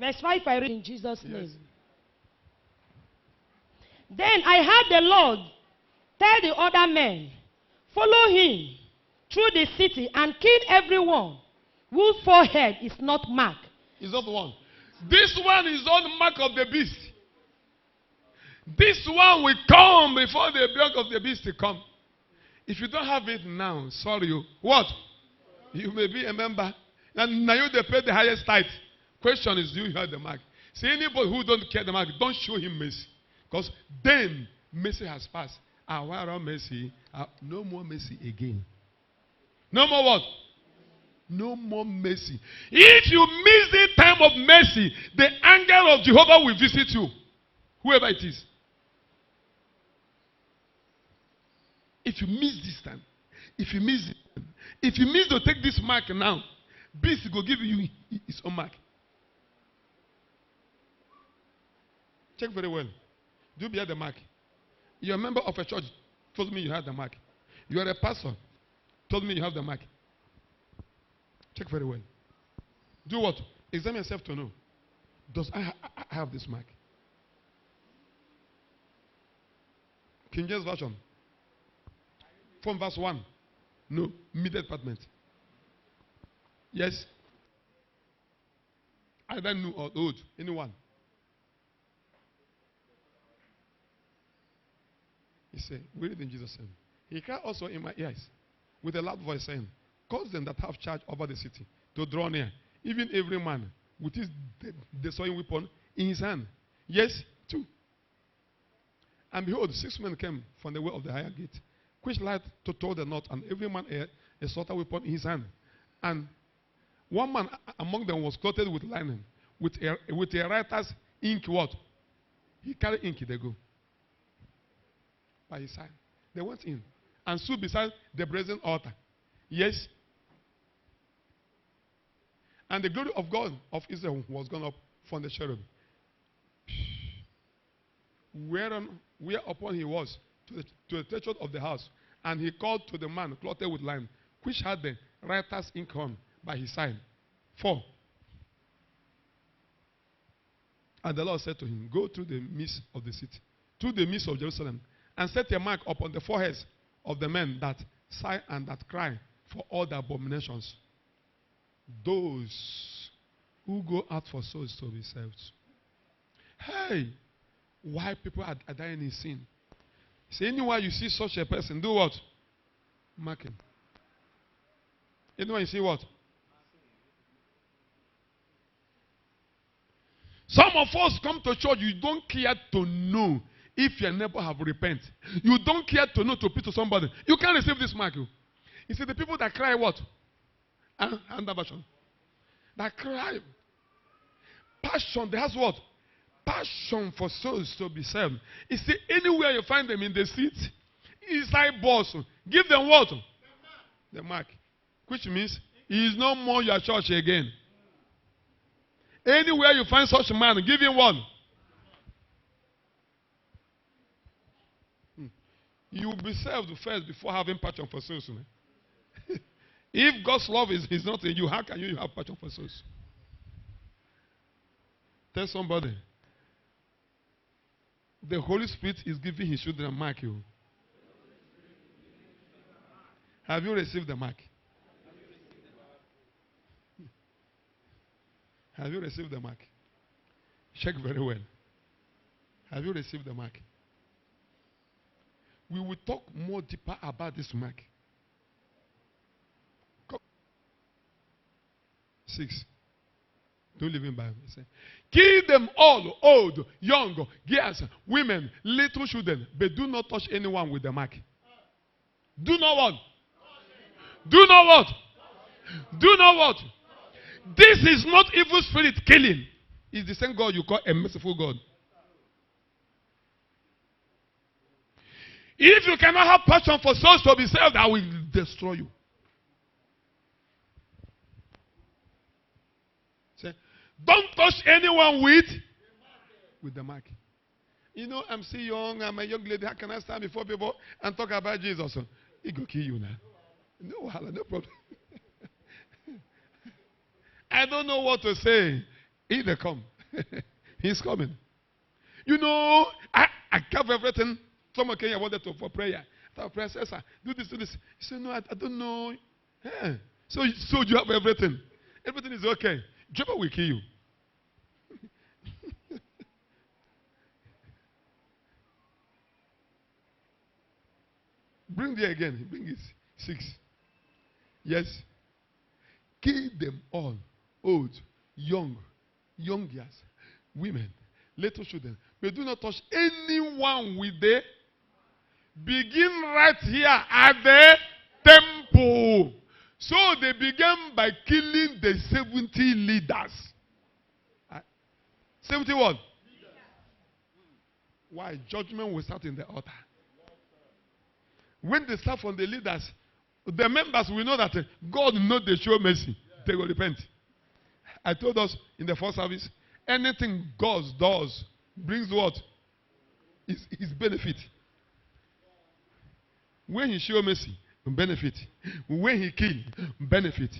Verse 5, I read in Jesus' Yes. name. Then I heard the Lord tell the other men, follow him through the city and kill everyone whose forehead is not marked. It's not one. This one is on the mark of the beast. This one will come before the mark of the beast will come. If you don't have it now, sorry you. What? You may be a member. And now you they pay the highest tithe. Question is, do you have the mark? See, anybody who don't care the mark, don't show him mercy. Because then mercy has passed. Our mercy, no more mercy again. No more what? No more mercy. If you miss the time of mercy, the anger of Jehovah will visit you. Whoever it is. If you miss this time, if you miss to take this mark now, beast will give you his own mark. Check very well. Do you bear the mark? You're a member of a church, told me you have the mark. You are a pastor, told me you have the mark. Check very well. Do what? Examine yourself to know. Does I have this mark? King James Version. From verse 1. No. Middle department. Yes. Either new or old. Anyone. He said, we read in Jesus' name. He cried also in my ears with a loud voice saying, cause them that have charge over the city to draw near, even every man with his destroying weapon in his hand. Yes, 2. And behold, 6 men came from the way of the higher gate, which light to toward the north, and every man a slaughter weapon in his hand. And one man among them was clothed with linen, with a writer's ink. What? He carried ink. They go by his side. They went in and stood beside the brazen altar. Yes. And the glory of God of Israel was gone up from the cherub, whereupon he was to the threshold of the house. And he called to the man clothed with linen, which had the writer's ink on by his side. 4. And the Lord said to him, go through the midst of the city, through the midst of Jerusalem, and set a mark upon the foreheads of the men that sigh and that cry for all the abominations. Those who go out for souls to be saved. Hey, why people are dying in sin? See, anywhere you see such a person, do what? Mark him. Anywhere you see what? Some of us come to church, you don't care to know if your neighbor have repented. You don't care to know to preach to somebody. You can't receive this mark. You see, the people that cry what? Under version. That cry. Passion. They has what? Passion for souls to be saved. You see, anywhere you find them in the seat, inside boss, give them what? The mark. Which means he is no more your church again. Anywhere you find such a man, give him one. You will be saved first before having passion for souls. If God's love is not in you, how can you have passion for souls? Tell somebody. The Holy Spirit is giving his children a mark. Have you received the mark? Have you received the mark? Check very well. Have you received the mark? We will talk more deeper about this mark. 6. Don't live in Bible. Kill them all, old, young, girls, women, little children, but do not touch anyone with the mark. Do not what? Do not what? Do not what? This is not evil spirit killing. It's the same God you call a merciful God. If you cannot have passion for souls to be saved, I will destroy you. Say, don't touch anyone with the mark. You know, I'm still young, I'm a young lady. How can I stand before people and talk about Jesus? He go kill you now. No problem. I don't know what to say. Either come. He's coming. You know, I cover everything. Someone came here wanted to for prayer. After prayer, says, sir, do this, do this. He said, no, I don't know. Yeah. So you have everything. Everything is okay. Driver will kill you. Bring there again. Bring it. 6. Yes. Kill them all. Old, young, youngers, women, little children. But do not touch anyone with the. Begin right here at the temple. So they began by killing the 70 leaders. 70 what? Why? Judgment will start in the altar. When they start from the leaders, the members will know that God knows they show mercy. They will repent. I told us in the first service, anything God does brings what? His benefit. When he show mercy, benefit. When he kill, benefit.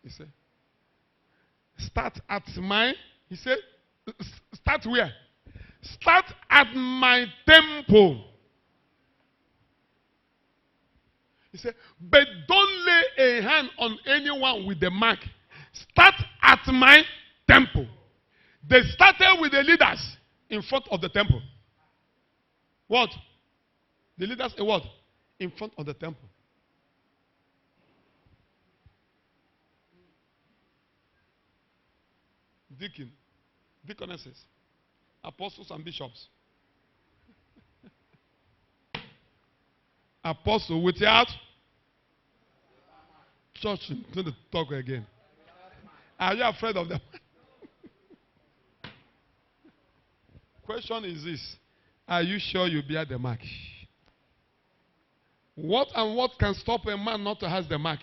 He said, start at my, he said, start where? Start at my temple. He said, but don't lay a hand on anyone with the mark. Start at my temple. They started with the leaders in front of the temple. What? The leaders in what? In front of the temple. Deaconesses, apostles and bishops. Apostle without church. Don't talk again. Are you afraid of them? Question is this: are you sure you bear the mark? What and what can stop a man not to have the mark?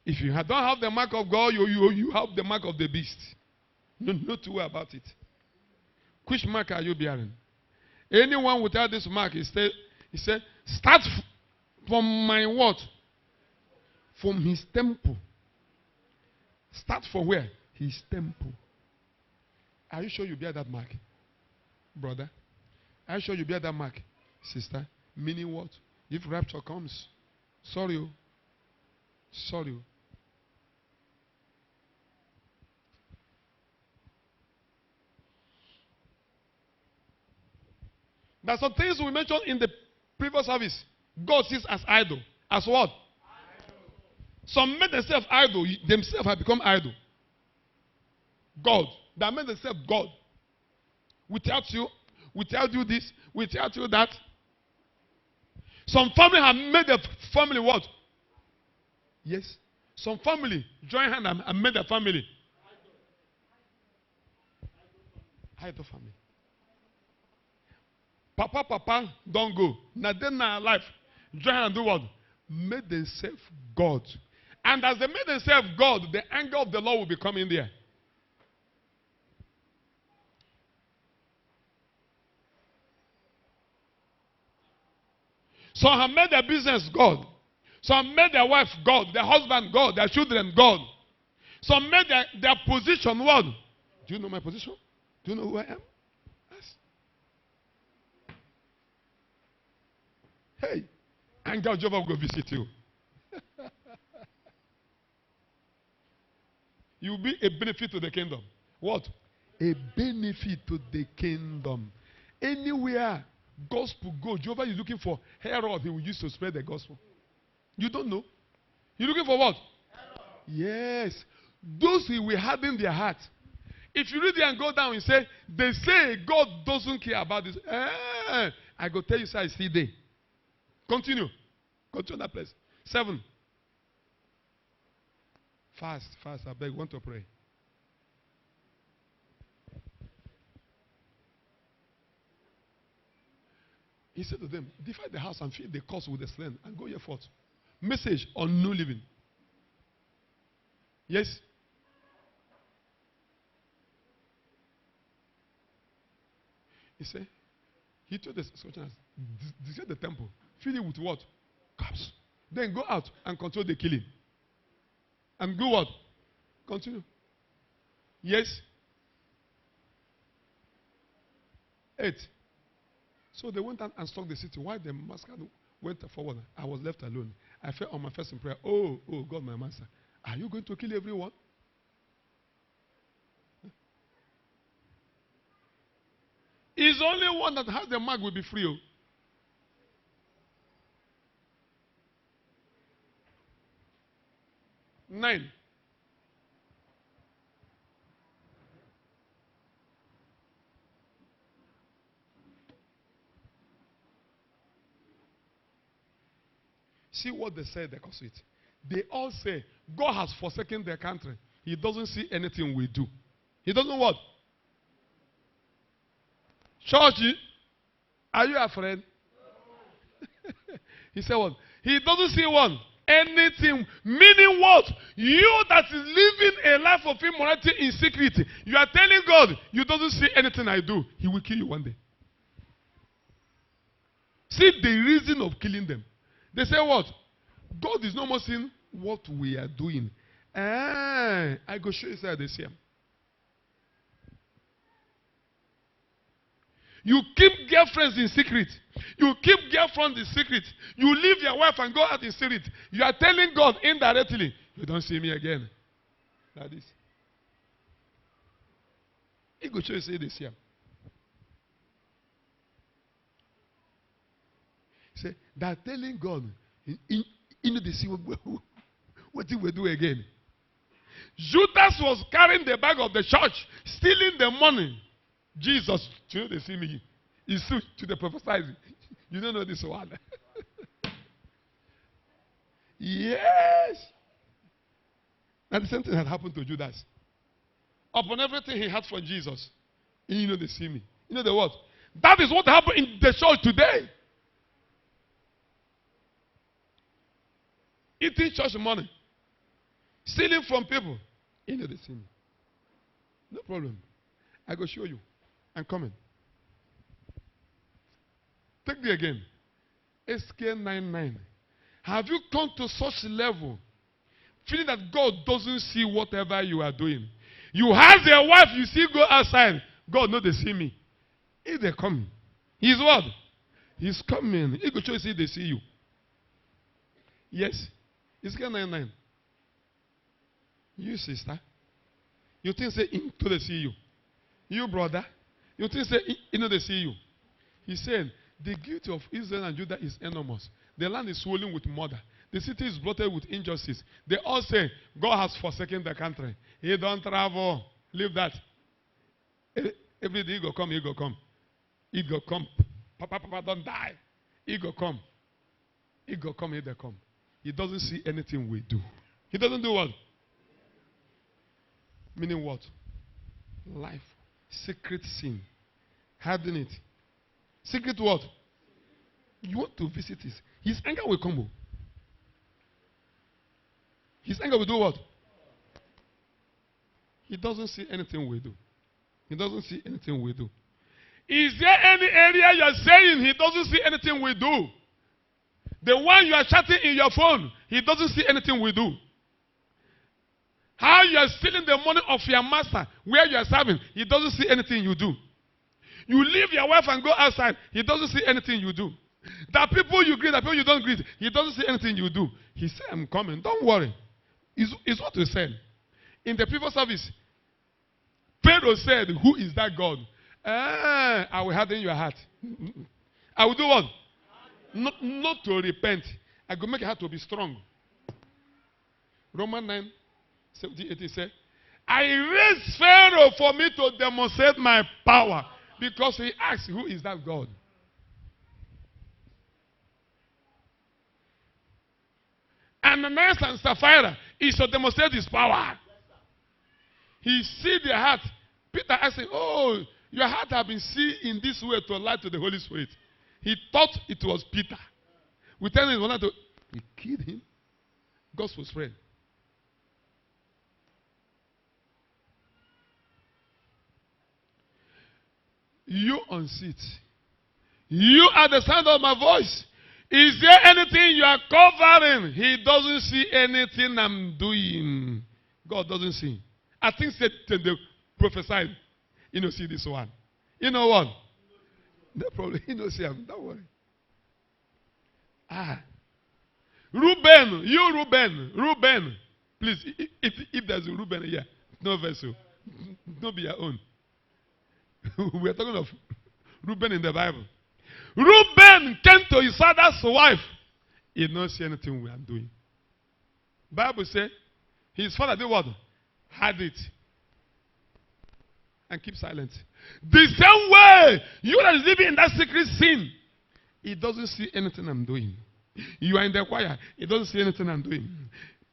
If you don't have the mark of God, you have the mark of the beast. No two way about it. Which mark are you bearing? Anyone without this mark, he said, start from my what? From his temple. Start from where? His temple. Are you sure you bear that mark? Brother, are you sure you bear that mark? Sister, meaning what? If rapture comes, sorry. There's some things we mentioned in the previous service. God sees as idol. As what? Idol. Some made themselves idol. Themselves have become idol. God. That made themselves God. Without you this, without you that. Some family have made their family what? Yes. Some family join hand and made their family. Idol family. Papa, don't go. Now then now life. Join and do what? Made themselves God. And as they made themselves God, the anger of the Lord will be coming there. Some have made their business God. Some made their wife God, their husband God, their children God. Some made their position what? Do you know my position? Do you know who I am? Yes. Hey, anger of Jehovah will go visit you. You will be a benefit to the kingdom. What? A benefit to the kingdom. Anywhere gospel go, Jehovah is looking for Herod he will use to spread the gospel. You don't know? You're looking for what? Herod. Yes. Those who will harden their heart. If you read there and go down and say, they say God doesn't care about this. I go tell you, sir, I see there. Continue. Continue that place. 7. Fast, I beg, want to pray. He said to them, divide the house and feed the cost with the slain and go your forth. Message on new living. Yes? He said, he told the soldiers, desert the temple. Fill it with what? Cups. Then go out and control the killing. And go what? Continue. Yes. 8. So they went out and struck the city. While the master went forward, I was left alone. I fell on my face in prayer. Oh, God, my master, are you going to kill everyone? It's only one that has the mark will be free. Oh. Nine. See what they said they caused it. They all say, God has forsaken their country. He doesn't see anything we do. He doesn't what? Church, are you afraid? He said what? He doesn't see one. Anything. Meaning what? You that is living a life of immorality in secret, you are telling God, you doesn't see anything I do. He will kill you one day. See the reason of killing them. They say what? God is not more seeing what we are doing. I go show you inside the same. You keep girlfriends in secret. You keep girlfriends in secret. You leave your wife and go out in secret. You are telling God indirectly, you don't see me again. Like this. He go show you say this here. Say, they're telling God, in the see what he will do again. Judas was carrying the bag of the church, stealing the money. Jesus, you know they see me. He's to the prophesizing. You don't know this one. Yes. And the same thing had happened to Judas. Upon everything he had for Jesus. You know they see me. You know the what? That is what happened in the church today. Eating church money. Stealing from people. You know they see me. No problem. I go show you. I'm coming. Take me again. SK99. Have you come to such level, feeling that God doesn't see whatever you are doing? You have your wife, you see go outside. God knows they see me. If they come, He's what? He's coming. He could show you see they see you. Yes. SK99. You sister. You think say into they see you. You brother. You think say, you know they see you. He said, the guilt of Israel and Judah is enormous. The land is swollen with murder. The city is bloated with injustice. They all say, God has forsaken the country. He don't travel. Leave that. Every day he go come, he go come. He go come. Papa don't die. He go come. He go come, he go come. He doesn't see anything we do. He doesn't do what? Meaning what? Life. Secret sin. Hiding it. Secret what? You want to visit this. His anger will come. His anger will do what? He doesn't see anything we do. He doesn't see anything we do. Is there any area you are saying he doesn't see anything we do? The one you are chatting in your phone, he doesn't see anything we do. How you are stealing the money of your master, where you are serving, he doesn't see anything you do. You leave your wife and go outside, he doesn't see anything you do. The people you greet, the people you don't greet, he doesn't see anything you do. He said, I'm coming, don't worry. It's what we said. In the previous service, Pharaoh said, who is that God? I will harden your heart. I will do what? Not to repent. I will make your heart to be strong. Romans 9. 70 said, I raised Pharaoh for me to demonstrate my power. Because he asked, who is that God? Ananias and Sapphira is to demonstrate his power. He see their heart. Peter asked him, oh, your heart have been seen in this way to lie to the Holy Spirit. He thought it was Peter. We tell him he killed him. Gospel spread. You on seat. You are the sound of my voice. Is there anything you are covering? He doesn't see anything I'm doing. God doesn't see. I think Satan they prophesied. You know, see this one. You know what? No problem. You know, see him. Don't worry. Reuben. Please, if there's a Reuben here, no vessel. Don't be your own. We are talking of Reuben in the Bible. Reuben came to his father's wife. He did not see anything we are doing. Bible says his father did what? Had it. And keep silent. The same way you are living in that secret sin. He doesn't see anything I'm doing. You are in the choir. He doesn't see anything I'm doing.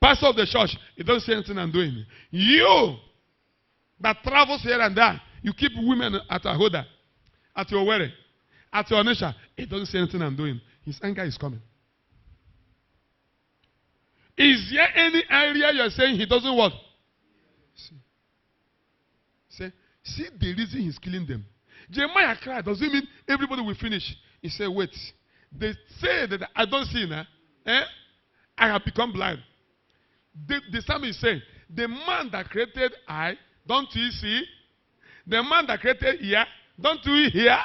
Pastor of the church. He doesn't see anything I'm doing. You that travels here and there. You keep women at Ahoda. At your wedding. At your nation. He doesn't see anything I'm doing. His anger is coming. Is there any area you're saying he doesn't what? See the reason he's killing them. Jeremiah cried. Does it mean everybody will finish? He said, wait. They say that I don't see now. I have become blind. The psalmist is saying, the man that created eye, don't you see? The man that created ear, don't you hear?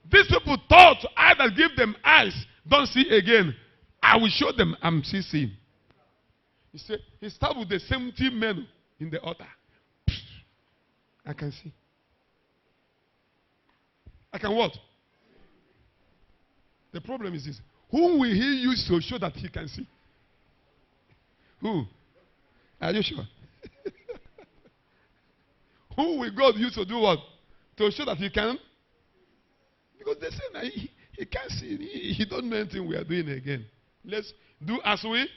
These people thought I that give them eyes, don't see again. I will show them I'm still seeing. He said, he started with the 70 men in the altar. I can see. I can what? The problem is this. Whom will he use to show that he can see? Who? Are you sure? Who will God use to do what? To show that he can? Because they say that he can't see. He don't know anything we are doing again. Let's do as we